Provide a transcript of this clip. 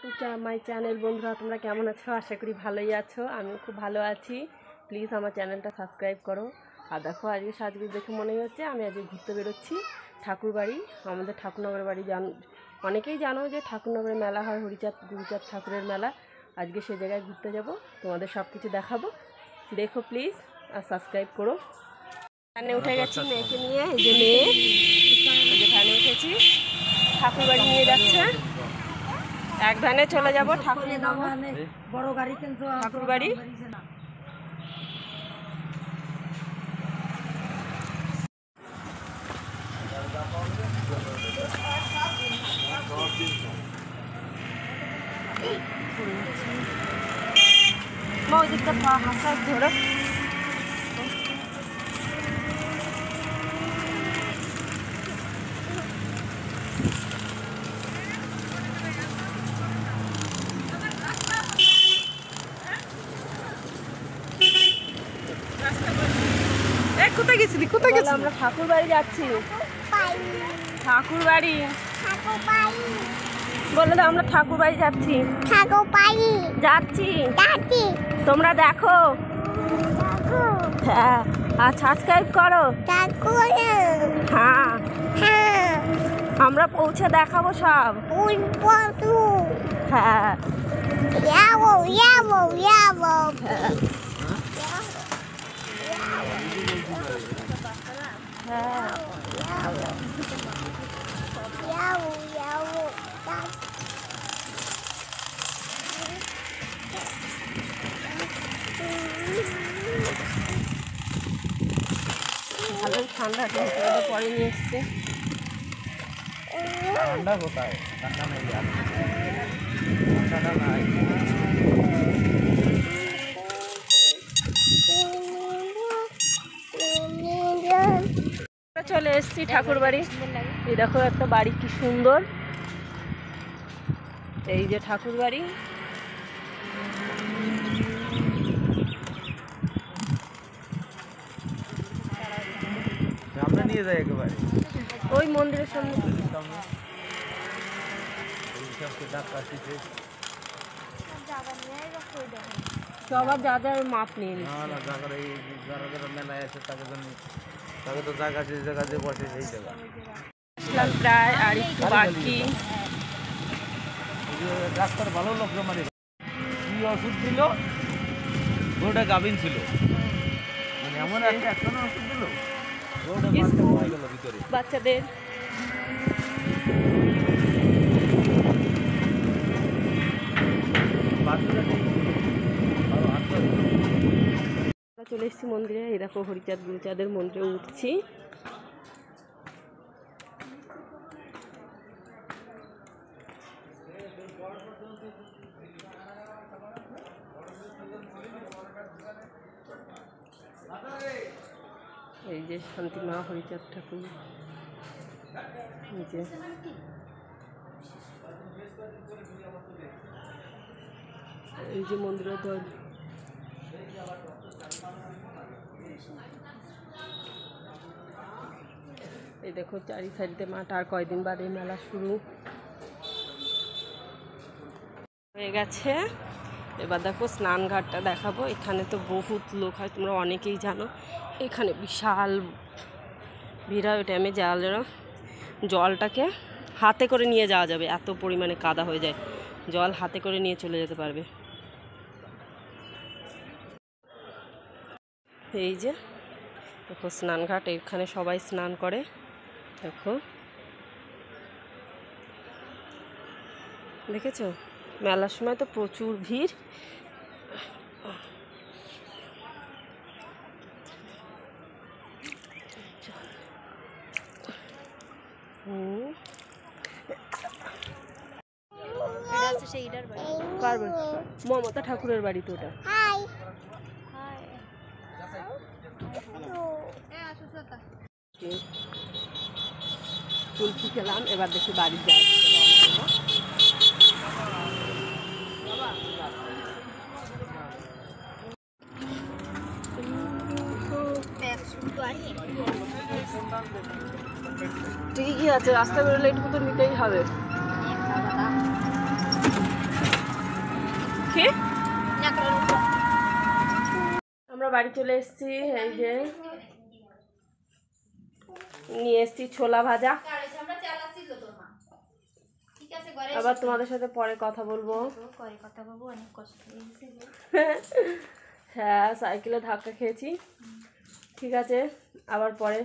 To my channel. বন্ধুরা তোমরা কেমন আছো? আশা করি ভালোই আছো। আমি খুব ভালো আছি। প্লিজ আমার চ্যানেলটা সাবস্ক্রাইব করো। আর দেখো আজকে সাজগুজ দেখে মনে হচ্ছে আমি আজকে ঘুরতে বেরোচ্ছি ঠাকুরবাড়ি। আমাদের ঠাকুরনগর বাড়ি অনেকেই জানো যে ঠাকুরনগরের মেলা হয়, হরিচাঁদ গুরুচাঁদ ঠাকুরের মেলা। আজকে সে জায়গায় ঘুরতে যাব, তোমাদের সব কিছু দেখাবো। দেখো প্লিজ আর সাবস্ক্রাইব করো। ভ্যানে উঠে গেছি মেয়েকে নিয়ে। এই যে মেয়ে, এই যে ভ্যানে উঠেছি, ঠাকুরবাড়ি নিয়ে যাচ্ছে। এক ভ্যানে চলে যাব বড় গাড়ি, কিন্তু ঠাকুরবাড়ি। ওই দিকটা হাসা ধরে কোথায় গেছিলি? কোথায় গেছি? আমরা ঠাকুর বাড়ি যাচ্ছি। ঠাকুর বাড়ি বলে দাও, আমরা ঠাকুর বাড়ি যাচ্ছি। ঠাকুর বাড়ি যাচ্ছি। তোমরা দেখো, হ্যাঁ, আর সাবস্ক্রাইব করো। হ্যাঁ, আমরা পৌঁছে দেখাবো সব। হ্যাঁ, ভালো ঠান্ডা পরে নিয়ে এসছে। ঠান্ডা কোথায়? ঠান্ডা নেই, ঠান্ডা নাই। চলে এসছি ঠাকুর বাড়ি। এই দেখো একটা বাড়ি কি সুন্দর। এই যে ঠাকুর বাড়ি। আমরা নিয়ে যাই একেবারে ওই মন্দিরের সামনে। সবার যা যার মাপ নিয়ে মেলায় আছে তাকে তো জায়গা যে জায়গা যে বসে সেই জায়গা প্রায় আর একটু বাকি। ডাক্তার ভালো লোক মানে কি ওষুধ দিল, ওটা গাভিন ছিল, মানে এমন একটা ওষুধ দিল বাচ্চাদের। চলে এসেছি মন্দিরে। এই দেখো হরিচাঁদ গুরুচাঁদের মন্দিরে উঠছি। এই যে শান্তিমা হরিচাঁদ ঠাকুর, এই যে মন্দিরের দল। এই দেখো চারি সাইডে মাঠ। আর কয়দিন বাদে মেলা শুরু হয়ে গেছে। এবার দেখো স্নানঘাটটা দেখাবো। এখানে তো বহুত লোক হয়, তোমরা অনেকেই জানো। এখানে বিশাল ভিড় হয়। ওই টাইমে জলটাকে হাতে করে নিয়ে যাওয়া যাবে, এত পরিমাণে কাদা হয়ে যায়। জল হাতে করে নিয়ে চলে যেতে পারবে। এই যে দেখো স্নানঘাট, এখানে সবাই স্নান করে। দেখো দেখেছো, মেলার সময় তো প্রচুর ভিড়। মমতা ঠাকুরের বাড়ি তো ওটা। কুলফি খেলাম। এবার দেখি বাড়ির যাওয়া। ঠিকই আছে, রাস্তা বেরোলে একটু তো নিতেই হবে। বাড়ি চলে এসেছি। এই যে নিয়ে এসেছি ছোলা ভাজা। আবার তোমাদের সাথে পরে কথা বলবো। হ্যাঁ, সাইকেলে ধাক্কা খেয়েছি। ঠিক আছে, আবার পরে